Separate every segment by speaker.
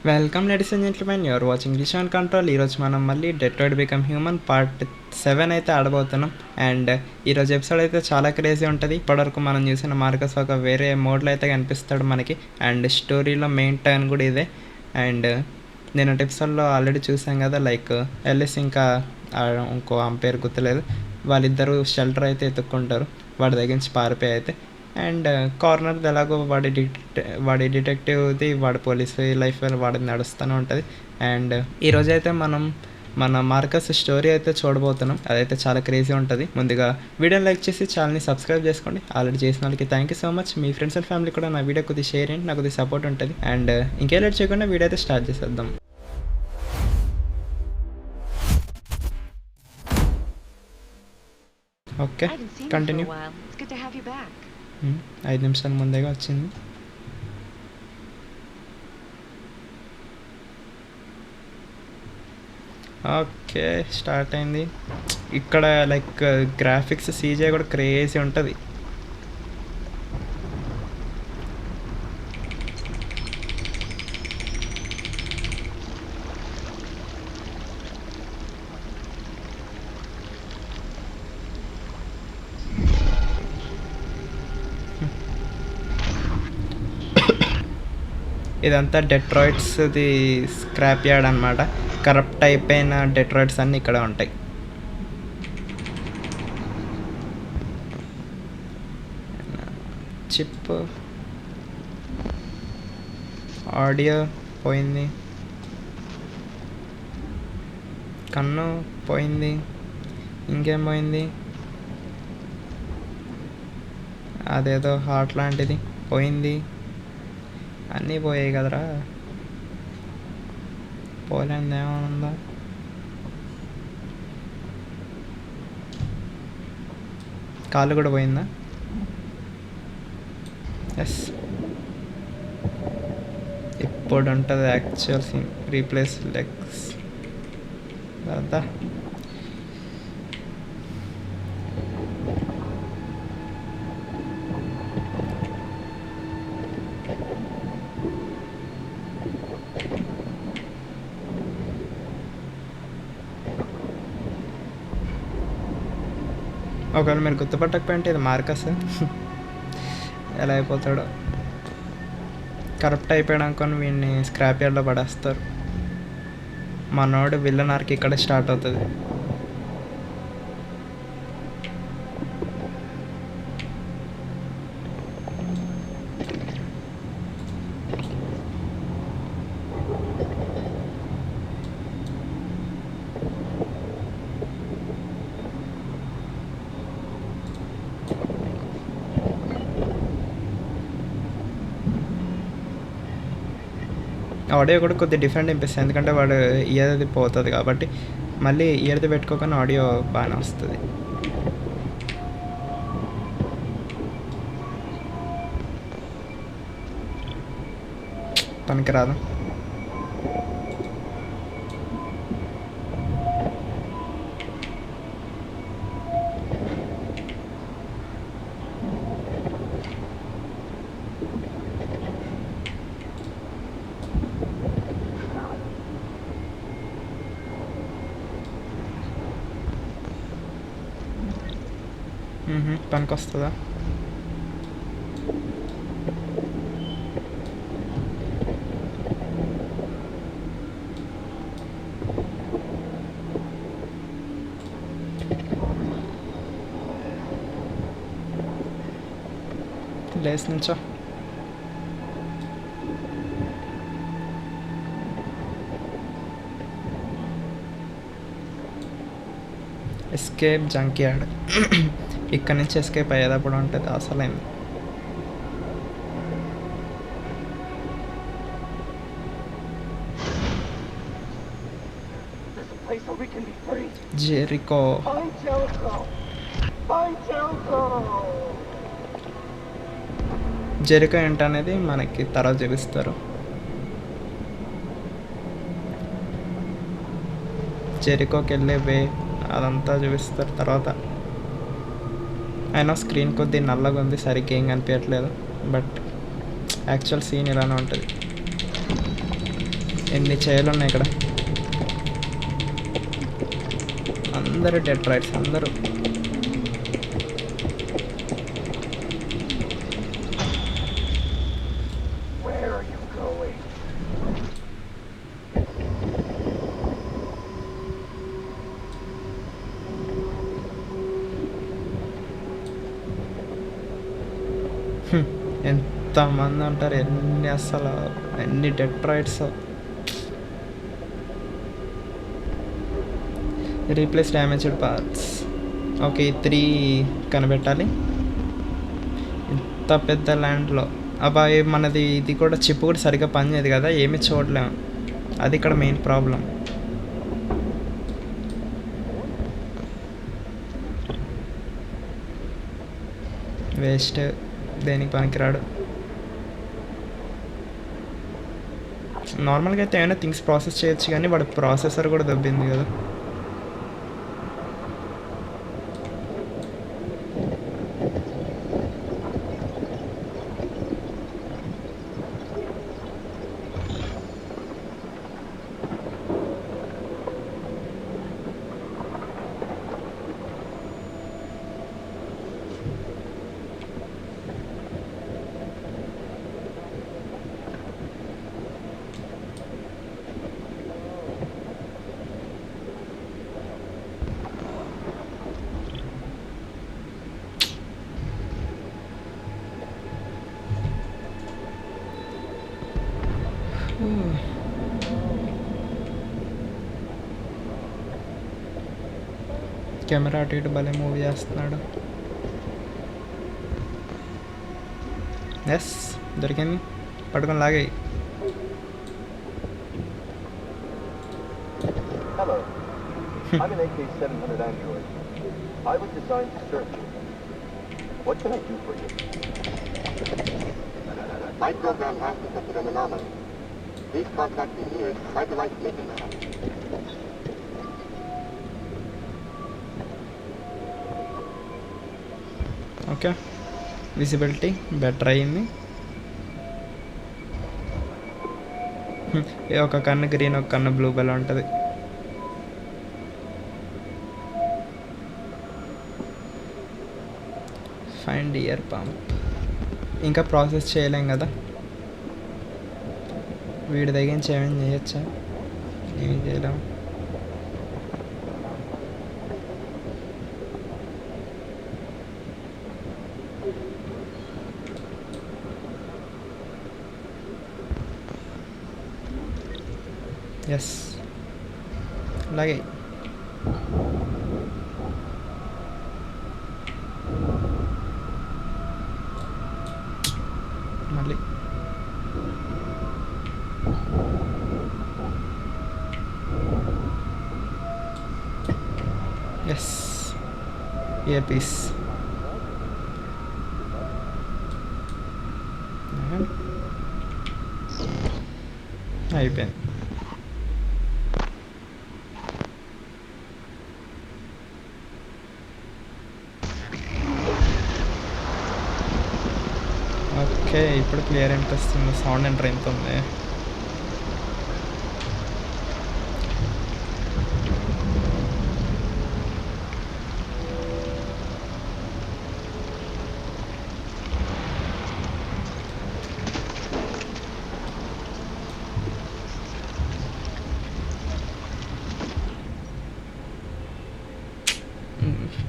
Speaker 1: Welcome ladies and gentlemen, you're watching Rishan control. ఈరోజు మనం మళ్ళీ డెట్రాయిట్ బికమ్ హ్యూమన్ పార్ట్ 7 అయితే ఆడబోతున్నాం. అండ్ ఈరోజు ఎపిసోడ్ అయితే చాలా క్రేజీ ఉంటుంది. ఇప్పటివరకు మనం చూసిన మార్కస్ ఒక వేరే మోడ్లో అయితే కనిపిస్తాడు మనకి. అండ్ స్టోరీలో మెయిన్ టర్న్ కూడా ఇదే. అండ్ నేను ఎపిసోడ్లో ఆల్రెడీ చూసాం కదా, లైక్ ఎల్లిస్ ఇంకా ఇంకో పేరు గుర్తులేదు, వాళ్ళిద్దరూ షెల్టర్ అయితే ఎత్తుక్కుంటారు వాడి దగ్గర నుంచి పారిపోయి అయితే. అండ్ కార్నర్ ఎలాగో వాడి డిటెక్టివ్ది, వాడి పోలీస్ లైఫ్ వాడి నడుస్తూనే ఉంటుంది. అండ్ ఈరోజు అయితే మనం మన మార్కస్ స్టోరీ అయితే చూడబోతున్నాం. అదైతే చాలా క్రేజీ ఉంటుంది. ముందుగా వీడియోని లైక్ చేసి ఛానల్ని సబ్స్క్రైబ్ చేసుకోండి. ఆల్రెడీ చేసిన వాళ్ళకి thank you so much. Me friends and family కూడా నా వీడియో కొద్దిగా షేర్ చేయండి, నాకు కొద్దిగా సపోర్ట్ ఉంటుంది. అండ్ ఇంకే లేట్ చేయకుండా వీడియో అయితే స్టార్ట్ చేసేద్దాం. Okay, continue. 5 నిమిషాల ముందేగా వచ్చింది. ఓకే, స్టార్ట్ అయింది. ఇక్కడ లైక్ గ్రాఫిక్స్ సీజే కూడా క్రేజీ ఉంటుంది. ఇదంతా డెట్రాయిడ్స్ది స్క్రాప్ యార్డ్ అనమాట. కరప్ట్ అయిపోయిన డెట్రాయిడ్స్ అన్నీ ఇక్కడ ఉంటాయి. చిప్, ఆడియో పోయింది, కన్ను పోయింది, ఇంకేం పోయింది, అదేదో హార్ట్ లాంటిది పోయింది. అన్నీ పోయాయి కదరా, పోలేంది ఏమన్నా? కాళ్ళు కూడా పోయిందా? ఎస్, ఇప్పుడు ఉంటుంది యాక్చువల్ సీన్. రీప్లేస్ లెగ్స్ కదా. ఒకవేళ మీరు గుర్తుపట్టకపోయింటే ఇది మార్కస్. ఎలా అయిపోతాడో. కరప్ట్ అయిపోయాడు అనుకొని వీడిని స్క్రాప్ యార్డ్లో పడేస్తారు. మనోడు విల్లన్ ఆర్క్ ఇక్కడ స్టార్ట్ అవుతుంది. ఆడియో కూడా కొద్దిగా డిఫరెంట్ అనిపిస్తుంది, ఎందుకంటే వాడు ఇయర్ది పోతుంది కాబట్టి. మళ్ళీ ఇయర్ది పెట్టుకోకుండా ఆడియో బాగానే వస్తుంది. పనికిరాదు. పనికి వస్తుందా? లేస్ నుంచో. Escape junk yard. ఇక్కడ నుంచి ఎస్కేప్ అయ్యేటప్పుడు ఉంటుంది అసలైంది. జెరికో. జెరికో ఏంటనేది మనకి తర్వాత చూపిస్తారు. జెరికోకి వెళ్ళే వే అదంతా చూపిస్తారు తర్వాత. అయినా స్క్రీన్ కొద్ది నల్లగా ఉంది, సరిగ్గా ఏం కనిపించట్లేదు. బట్ యాక్చువల్ సీన్ ఇలానే ఉంటుంది. ఎన్ని చైర్లు ఉన్నాయి ఇక్కడ. అందరూ డెట్రాయిడ్స్ అందరూ. ఎంతమంది అంటారు, ఎన్ని అసలు ఎన్ని డెట్రాయిడ్స్. Replace damaged parts. ఓకే 3 కనిపెట్టాలి ఇంత పెద్ద ల్యాండ్లో. అబ్బాయి మనది ఇది కూడా చిప్ కూడా సరిగ్గా పనిచేయదు కదా, ఏమీ చూడలేము. అది ఇక్కడ మెయిన్ ప్రాబ్లం. వేస్ట్, దేనికి పనికిరాడు. నార్మల్గా అయితే ఏమైనా థింగ్స్ ప్రాసెస్ చేయొచ్చు, కానీ వాడు ప్రాసెసర్ కూడా దబ్బింది కదా. కెమెరా అటు ఇటు భలే మూవ్ చేస్తున్నాడు. ఎస్, దొరికింది. పట్టుకొని లాగాయి.
Speaker 2: Hello, I'm an AK-700 android. I was designed to serve you. What can I do for you? My program has detected an anomaly. Please contact the nearest satellite meeting center.
Speaker 1: Okay, visibility better అయ్యింది. ఒక కన్ను green, ఒక కన్ను blue bell ఉంటుంది. Find year pump. ఇంకా process చేయలేం కదా, వీడి తగ్గించి ఏమేమి చేయొచ్చా? ఏమేం చేయలేము. ఎస్, అలాగే. మళ్ళీ ఎస్, ఇయర్ పీస్. అయిపోయింది. ఓకే, ఇప్పుడు క్లియర్ అనిపిస్తుంది. సౌండ్ ఎంటర్ ఎంత ఉంది.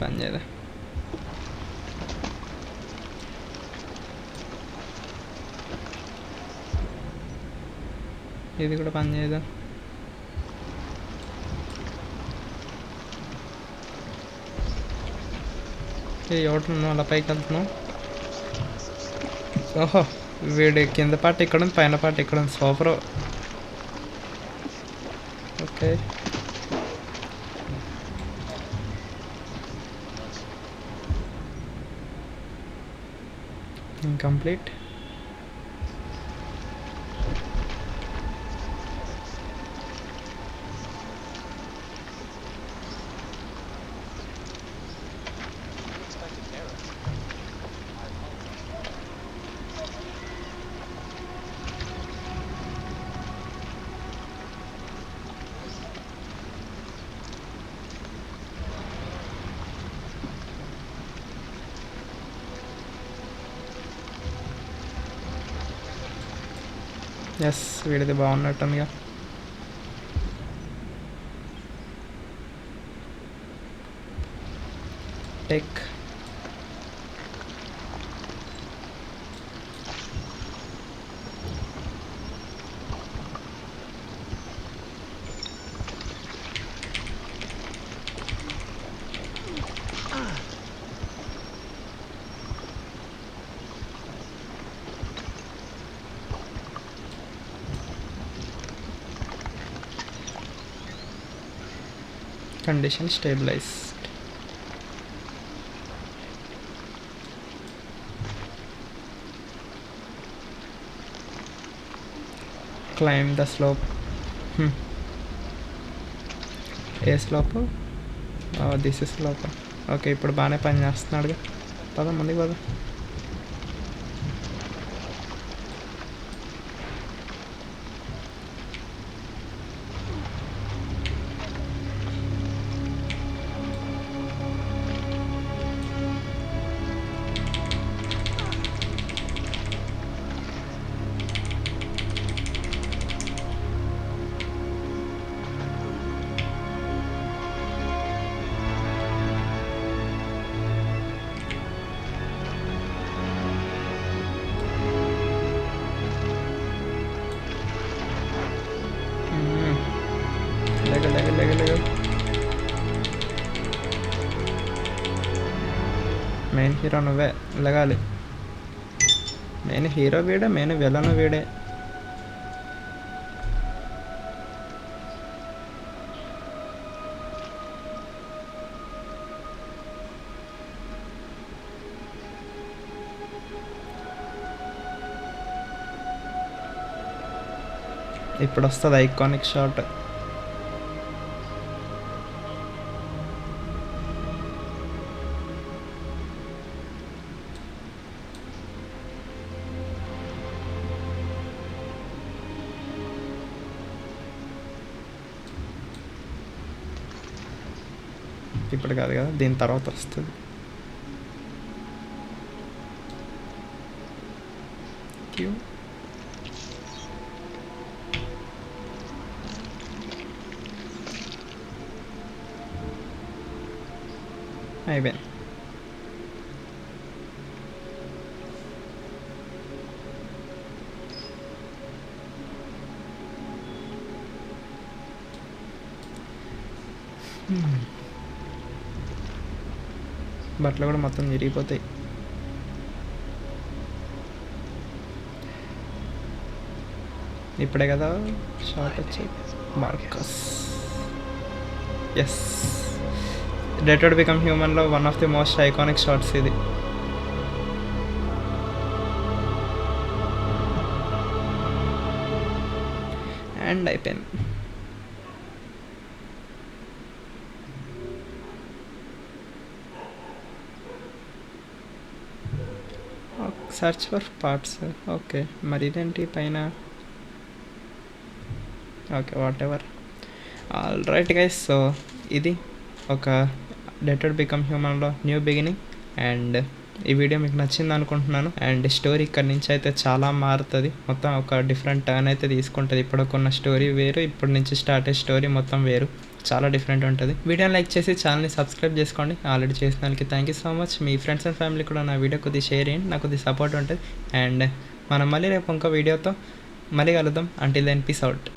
Speaker 1: పని చేయదా? ఇది కూడా పని చేయదా? ఎవడున్నావు అలా పైకి వెళ్తున్నావు? ఓహో, వీడి కింద పాట ఇక్కడ ఉంది, పైన పాట ఇక్కడ ఉంది. సూపర్. Okay, incomplete. ఎస్, వీడిది బాగున్నట్టుందిగా. Tech condition stabilised. Climb the slope. ఏ slope? This is slope. Okay, ఇప్పుడు బాగానే పని చేస్తున్నాడుగా. పద ముందుకు పద. లేక మెయిన్ హీరో నువ్వే, లగాలి. మెయిన్ హీరో వీడే, మెయిన్ విలను వీడే. ఇప్పుడు వస్తుంది ఐకానిక్ షాట్. ఇప్పుడు కాదు కదా, దీని తర్వాత వస్తుంది. క్యూ అయిపోయింది. బట్టలు కూడా మొత్తం విరిగిపోతాయి. ఇప్పుడే కదా షార్ట్ వచ్చి మార్కస్. ఎస్, డెట్రాయిట్ బికమ్ హ్యూమన్లో one of the most iconic shorts ఇది. అండ్ అయిపోయింది. Search for parts. ఓకే, మరి ఇదేంటి పైన? Okay, what. All right guys, so ఇది ఒక డెట్రాయిట్ బికమ్ హ్యూమన్లో న్యూ బిగినింగ్. అండ్ ఈ వీడియో మీకు నచ్చింది అనుకుంటున్నాను. అండ్ స్టోరీ ఇక్కడ నుంచి అయితే చాలా మారుతుంది, మొత్తం ఒక డిఫరెంట్ టర్న్ అయితే తీసుకుంటుంది. ఇప్పుడుకున్న స్టోరీ వేరు, ఇప్పటి నుంచి స్టార్ట్ అయ్యే స్టోరీ మొత్తం వేరు, చాలా డిఫరెంట్ ఉంటుంది. వీడియోని లైక్ చేసి ఛానల్ని సబ్స్క్రైబ్ చేసుకోండి. ఆల్రెడీ చేసిన దానికి thank you so much. Me friends and family కూడా నా వీడియో కొద్దిగా షేర్ చేయండి, నాకు కొద్దిగా సపోర్ట్ ఉంటుంది. అండ్ మనం మళ్ళీ రేపు ఇంకో వీడియోతో మళ్ళీ కలుద్దాం. Until then peace out.